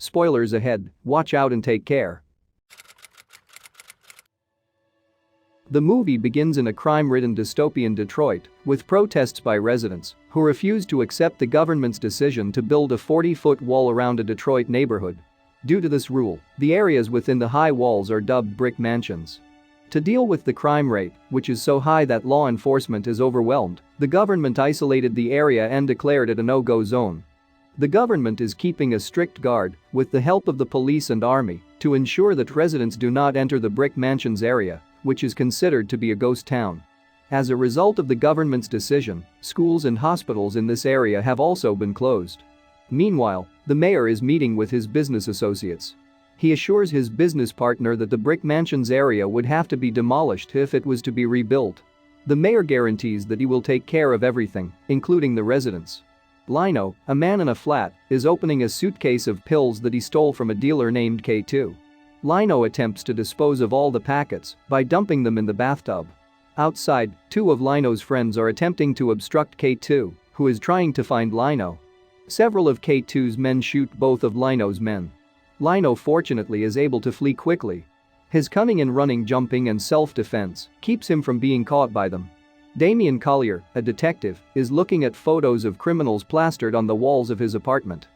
Spoilers ahead, watch out and take care. The movie begins in a crime-ridden dystopian Detroit with protests by residents who refuse to accept the government's decision to build a 40-foot wall around a Detroit neighborhood. Due to this rule, the areas within the high walls are dubbed brick mansions. To deal with the crime rate, which is so high that law enforcement is overwhelmed, the government isolated the area and declared it a no-go zone. The government is keeping a strict guard, with the help of the police and army, to ensure that residents do not enter the brick mansions area, which is considered to be a ghost town. As a result of the government's decision, schools and hospitals in this area have also been closed. Meanwhile, the mayor is meeting with his business associates. He assures his business partner that the brick mansions area would have to be demolished if it was to be rebuilt. The mayor guarantees that he will take care of everything, including the residents. Lino, a man in a flat, is opening a suitcase of pills that he stole from a dealer named K2. Lino attempts to dispose of all the packets by dumping them in the bathtub. Outside, two of Lino's friends are attempting to obstruct K2, who is trying to find Lino. Several of K2's men shoot both of Lino's men. Lino fortunately is able to flee quickly. His cunning in running, jumping and self-defense keeps him from being caught by them. Damian Collier, a detective, is looking at photos of criminals plastered on the walls of his apartment.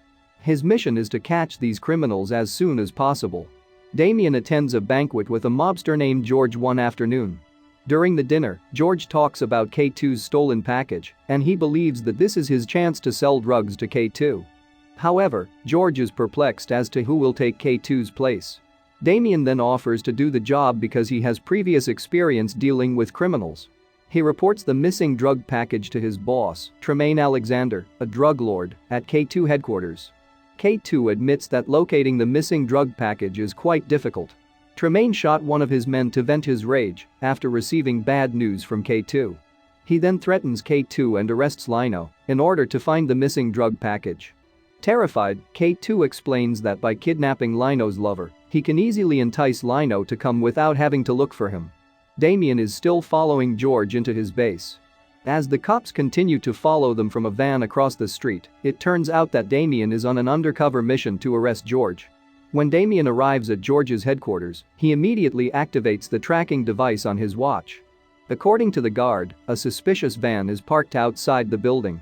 His mission is to catch these criminals as soon as possible. Damian attends a banquet with a mobster named George one afternoon. During the dinner, George talks about K2's stolen package, and he believes that this is his chance to sell drugs to K2. However, George is perplexed as to who will take K2's place. Damian then offers to do the job because he has previous experience dealing with criminals. He reports the missing drug package to his boss, Tremaine Alexander, a drug lord, at K2 headquarters. K2 admits that locating the missing drug package is quite difficult. Tremaine shot one of his men to vent his rage after receiving bad news from K2. He then threatens K2 and arrests Lino in order to find the missing drug package. Terrified, K2 explains that by kidnapping Lino's lover, he can easily entice Lino to come without having to look for him. Damian is still following George into his base. As the cops continue to follow them from a van across the street, it turns out that Damian is on an undercover mission to arrest George. When Damian arrives at George's headquarters, he immediately activates the tracking device on his watch. According to the guard, a suspicious van is parked outside the building.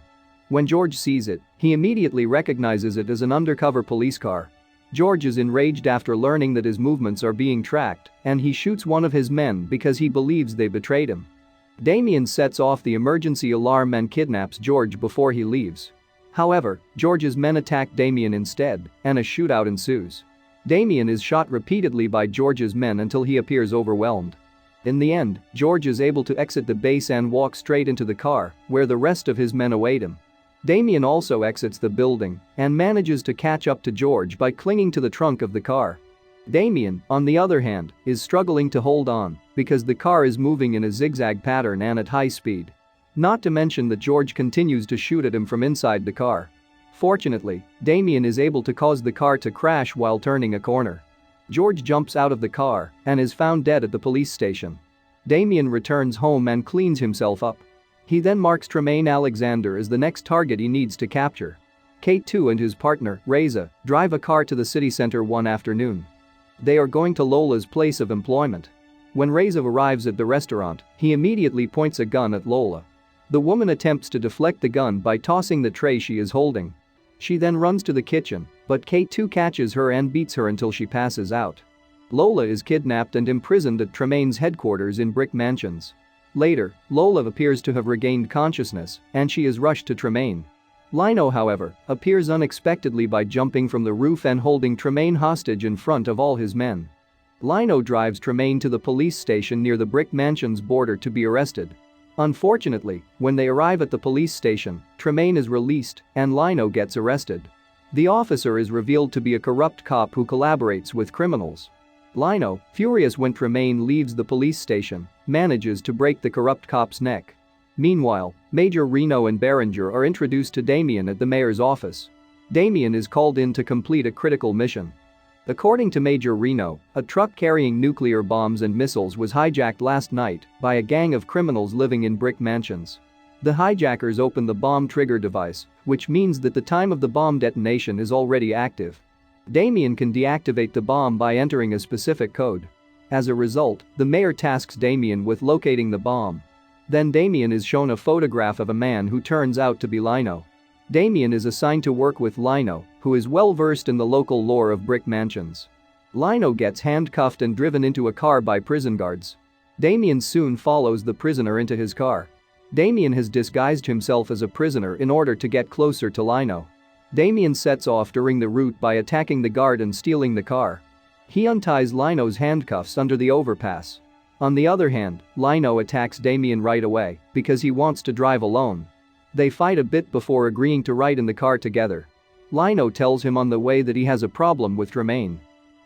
When George sees it, he immediately recognizes it as an undercover police car. George is enraged after learning that his movements are being tracked, and he shoots one of his men because he believes they betrayed him. Damian sets off the emergency alarm and kidnaps George before he leaves. However, George's men attack Damian instead, and a shootout ensues. Damian is shot repeatedly by George's men until he appears overwhelmed. In the end, George is able to exit the base and walk straight into the car, where the rest of his men await him. Damian also exits the building and manages to catch up to George by clinging to the trunk of the car. Damian, on the other hand, is struggling to hold on because the car is moving in a zigzag pattern and at high speed. Not to mention that George continues to shoot at him from inside the car. Fortunately, Damian is able to cause the car to crash while turning a corner. George jumps out of the car and is found dead at the police station. Damian returns home and cleans himself up. He then marks Tremaine Alexander as the next target he needs to capture. K2 and his partner, Reza, drive a car to the city center one afternoon. They are going to Lola's place of employment. When Reza arrives at the restaurant, he immediately points a gun at Lola. The woman attempts to deflect the gun by tossing the tray she is holding. She then runs to the kitchen, but K2 catches her and beats her until she passes out. Lola is kidnapped and imprisoned at Tremaine's headquarters in Brick Mansions. Later, Lola appears to have regained consciousness, and she is rushed to Tremaine. Lino, however, appears unexpectedly by jumping from the roof and holding Tremaine hostage in front of all his men. Lino drives Tremaine to the police station near the Brick Mansion's border to be arrested. Unfortunately, when they arrive at the police station, Tremaine is released and Lino gets arrested. The officer is revealed to be a corrupt cop who collaborates with criminals. Lino, furious when Tremaine leaves the police station, manages to break the corrupt cop's neck. Meanwhile, Major Reno and Berenger are introduced to Damian at the mayor's office. Damian is called in to complete a critical mission. According to Major Reno, a truck carrying nuclear bombs and missiles was hijacked last night by a gang of criminals living in Brick Mansions. The hijackers open the bomb trigger device, which means that the time of the bomb detonation is already active. Damien can deactivate the bomb by entering a specific code. As a result, the mayor tasks Damien with locating the bomb. Then Damien is shown a photograph of a man who turns out to be Lino. Damien is assigned to work with Lino, who is well versed in the local lore of brick mansions. Lino gets handcuffed and driven into a car by prison guards. Damien soon follows the prisoner into his car. Damien has disguised himself as a prisoner in order to get closer to Lino. Damien sets off during the route by attacking the guard and stealing the car. He unties Lino's handcuffs under the overpass. On the other hand, Lino attacks Damien right away because he wants to drive alone. They fight a bit before agreeing to ride in the car together. Lino tells him on the way that he has a problem with Tremaine.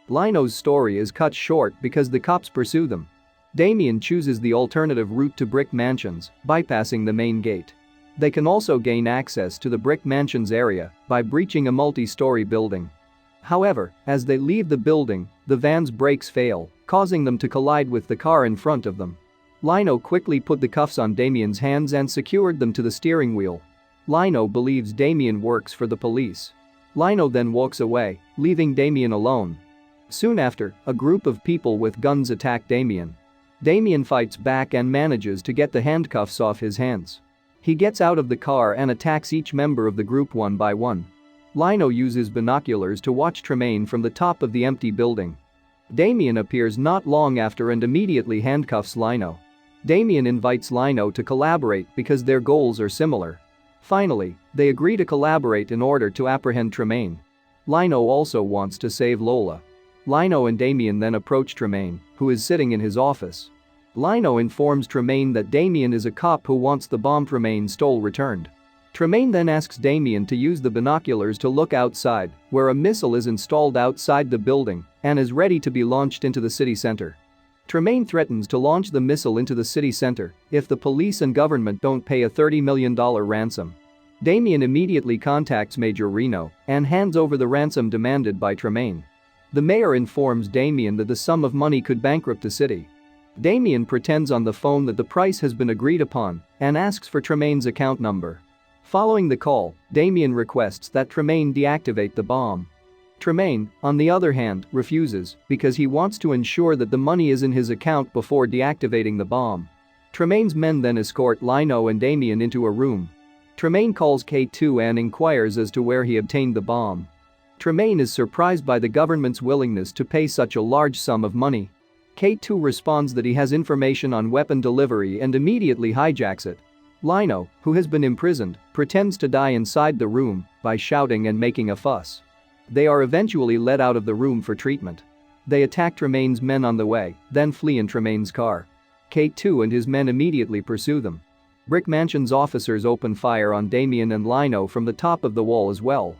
Lino's story is cut short because the cops pursue them. Damien chooses the alternative route to Brick Mansions, bypassing the main gate. They can also gain access to the Brick Mansions area by breaching a multi-story building. However, as they leave the building, the van's brakes fail, causing them to collide with the car in front of them. Lino quickly put the cuffs on Damien's hands and secured them to the steering wheel. Lino believes Damien works for the police. Lino then walks away, leaving Damien alone. Soon after, a group of people with guns attack Damien. Damien fights back and manages to get the handcuffs off his hands. He gets out of the car and attacks each member of the group one by one. Lino uses binoculars to watch Tremaine from the top of the empty building. Damien appears not long after and immediately handcuffs Lino. Damien invites Lino to collaborate because their goals are similar. Finally, they agree to collaborate in order to apprehend Tremaine. Lino also wants to save Lola. Lino and Damien then approach Tremaine, who is sitting in his office. Lino informs Tremaine that Damien is a cop who wants the bomb Tremaine stole returned. Tremaine then asks Damien to use the binoculars to look outside, where a missile is installed outside the building and is ready to be launched into the city center. Tremaine threatens to launch the missile into the city center if the police and government don't pay a $30 million ransom. Damien immediately contacts Major Reno and hands over the ransom demanded by Tremaine. The mayor informs Damien that the sum of money could bankrupt the city. Damien pretends on the phone that the price has been agreed upon and asks for Tremaine's account number. Following the call, Damien requests that Tremaine deactivate the bomb. Tremaine, on the other hand, refuses because he wants to ensure that the money is in his account before deactivating the bomb. Tremaine's men then escort Lino and Damien into a room. Tremaine calls K2 and inquires as to where he obtained the bomb. Tremaine is surprised by the government's willingness to pay such a large sum of money. K2 responds that he has information on weapon delivery and immediately hijacks it. Lino, who has been imprisoned, pretends to die inside the room by shouting and making a fuss. They are eventually led out of the room for treatment. They attack Tremaine's men on the way, then flee in Tremaine's car. K2 and his men immediately pursue them. Brick Mansion's officers open fire on Damien and Lino from the top of the wall as well.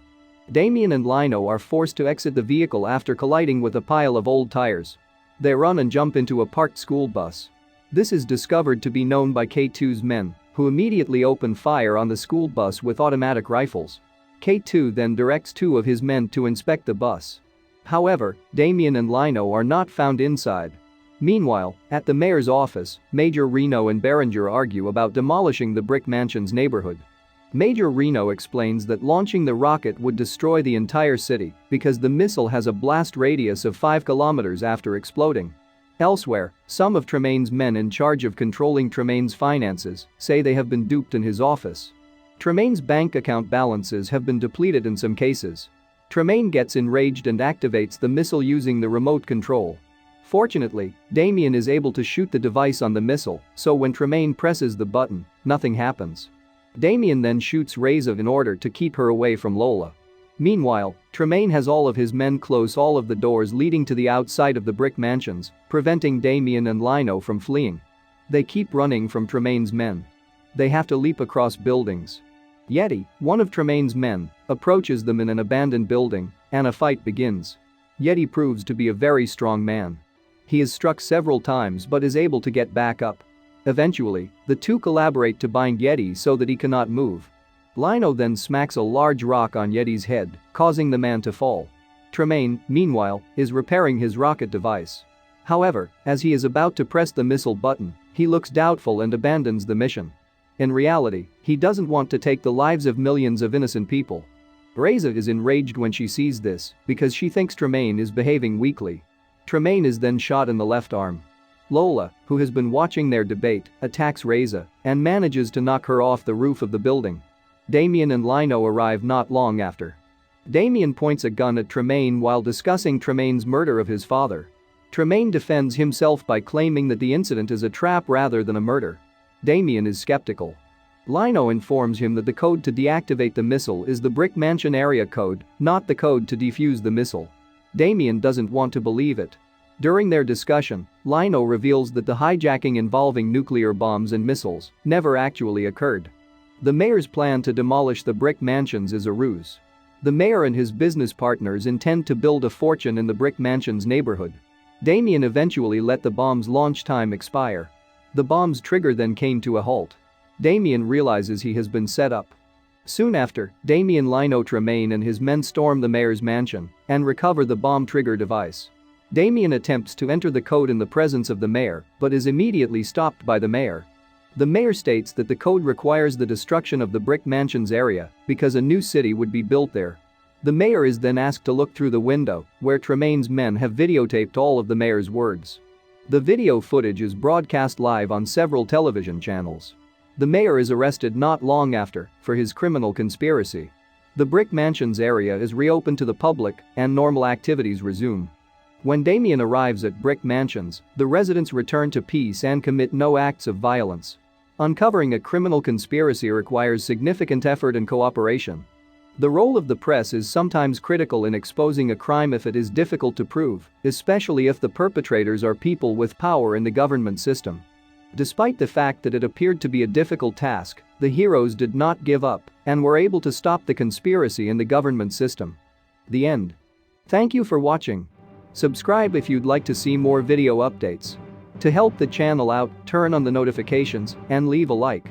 Damien and Lino are forced to exit the vehicle after colliding with a pile of old tires. They run and jump into a parked school bus. This is discovered to be known by K2's men, who immediately open fire on the school bus with automatic rifles. K2 then directs two of his men to inspect the bus. However, Damien and Lino are not found inside. Meanwhile, at the mayor's office, Major Reno and Berenger argue about demolishing the Brick Mansion's neighborhood. Major Reno explains that launching the rocket would destroy the entire city because the missile has a blast radius of 5 kilometers after exploding. Elsewhere, some of Tremaine's men in charge of controlling Tremaine's finances say they have been duped in his office. Tremaine's bank account balances have been depleted in some cases. Tremaine gets enraged and activates the missile using the remote control. Fortunately, Damien is able to shoot the device on the missile, so when Tremaine presses the button, nothing happens. Damien then shoots Reza in order to keep her away from Lola. Meanwhile, Tremaine has all of his men close all of the doors leading to the outside of the Brick Mansions, preventing Damien and Lino from fleeing. They keep running from Tremaine's men. They have to leap across buildings. Yeti, one of Tremaine's men, approaches them in an abandoned building, and a fight begins. Yeti proves to be a very strong man. He is struck several times but is able to get back up. Eventually, the two collaborate to bind Yeti so that he cannot move. Lino then smacks a large rock on Yeti's head, causing the man to fall. Tremaine, meanwhile, is repairing his rocket device. However, as he is about to press the missile button, he looks doubtful and abandons the mission. In reality, he doesn't want to take the lives of millions of innocent people. Reza is enraged when she sees this because she thinks Tremaine is behaving weakly. Tremaine is then shot in the left arm. Lola, who has been watching their debate, attacks Reza and manages to knock her off the roof of the building. Damien and Lino arrive not long after. Damien points a gun at Tremaine while discussing Tremaine's murder of his father. Tremaine defends himself by claiming that the incident is a trap rather than a murder. Damien is skeptical. Lino informs him that the code to deactivate the missile is the Brick Mansion area code, not the code to defuse the missile. Damien doesn't want to believe it. During their discussion, Lino reveals that the hijacking involving nuclear bombs and missiles never actually occurred. The mayor's plan to demolish the Brick Mansions is a ruse. The mayor and his business partners intend to build a fortune in the Brick Mansions neighborhood. Damien eventually let the bomb's launch time expire. The bomb's trigger then came to a halt. Damien realizes he has been set up. Soon after, Damien, Lino, Tremaine and his men storm the mayor's mansion and recover the bomb trigger device. Damien attempts to enter the code in the presence of the mayor but is immediately stopped by the mayor. The mayor states that the code requires the destruction of the Brick Mansions area because a new city would be built there. The mayor is then asked to look through the window, where Tremaine's men have videotaped all of the mayor's words. The video footage is broadcast live on several television channels. The mayor is arrested not long after for his criminal conspiracy. The Brick Mansions area is reopened to the public and normal activities resume. When Damien arrives at Brick Mansions, the residents return to peace and commit no acts of violence. Uncovering a criminal conspiracy requires significant effort and cooperation. The role of the press is sometimes critical in exposing a crime if it is difficult to prove, especially if the perpetrators are people with power in the government system. Despite the fact that it appeared to be a difficult task, the heroes did not give up and were able to stop the conspiracy in the government system. The end. Thank you for watching. Subscribe if you'd like to see more video updates. To help the channel out, turn on the notifications and leave a like.